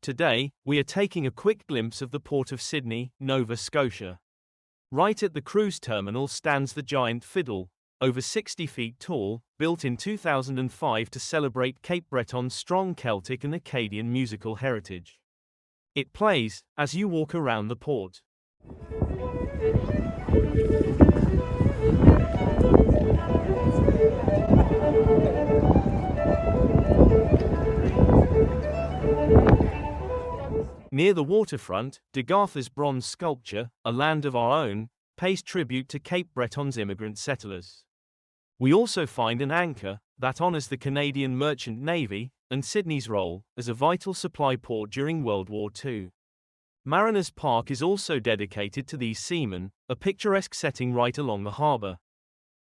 Today, we are taking a quick glimpse of the port of Sydney, Nova Scotia. Right at the cruise terminal stands the giant Fiddle, over 60 feet tall, built in 2005 to celebrate Cape Breton's strong Celtic and Acadian musical heritage. It plays as you walk around the port. Near the waterfront, DesBarres' bronze sculpture, A Land of Our Own, pays tribute to Cape Breton's immigrant settlers. We also find an anchor that honors the Canadian Merchant Navy and Sydney's role as a vital supply port during World War II. Mariners' Park is also dedicated to these seamen, a picturesque setting right along the harbour.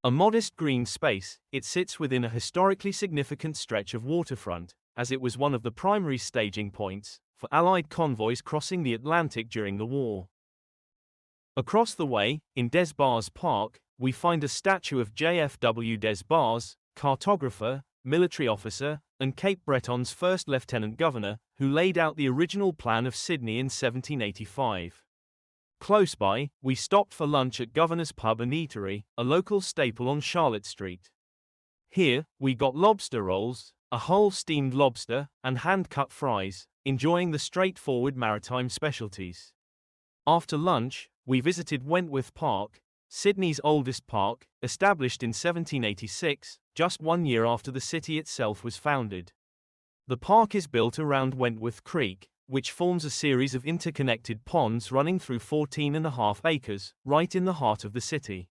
A modest green space, it sits within a historically significant stretch of waterfront, as it was one of the primary staging points for Allied convoys crossing the Atlantic during the war. Across the way, in DesBarres Park, we find a statue of JFW DesBarres, cartographer, military officer, and Cape Breton's first lieutenant governor, who laid out the original plan of Sydney in 1785. Close by, we stopped for lunch at Governor's Pub Eatery, a local staple on Charlotte Street. Here, we got lobster rolls, a whole steamed lobster, and hand-cut fries, enjoying the straightforward maritime specialties. After lunch, we visited Wentworth Park, Sydney's oldest park, established in 1786, just 1 year after the city itself was founded. The park is built around Wentworth Creek, which forms a series of interconnected ponds running through 14.5 acres, right in the heart of the city.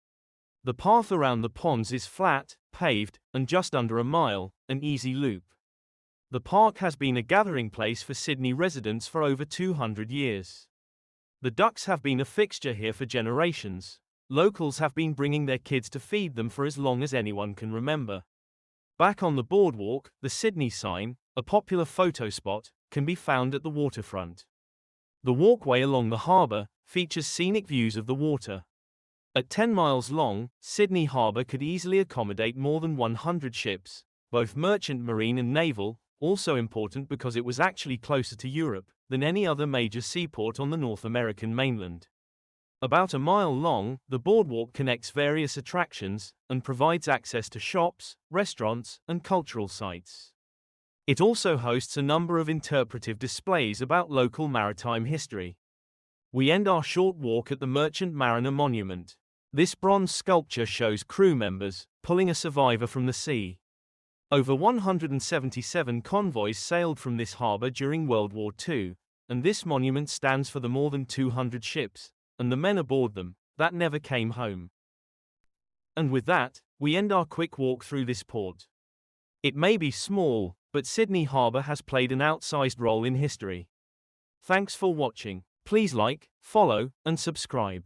The path around the ponds is flat, paved, and just under a mile, an easy loop. The park has been a gathering place for Sydney residents for over 200 years. The ducks have been a fixture here for generations. Locals have been bringing their kids to feed them for as long as anyone can remember. Back on the boardwalk, the Sydney sign, a popular photo spot, can be found at the waterfront. The walkway along the harbour features scenic views of the water. At 10 miles long, Sydney Harbour could easily accommodate more than 100 ships, both merchant marine and naval, also important because it was actually closer to Europe than any other major seaport on the North American mainland. About a mile long, the boardwalk connects various attractions and provides access to shops, restaurants, and cultural sites. It also hosts a number of interpretive displays about local maritime history. We end our short walk at the Merchant Mariner Monument. This bronze sculpture shows crew members pulling a survivor from the sea. Over 177 convoys sailed from this harbour during World War II, and this monument stands for the more than 200 ships, and the men aboard them, that never came home. And with that, we end our quick walk through this port. It may be small, but Sydney Harbour has played an outsized role in history. Thanks for watching. Please like, follow, and subscribe.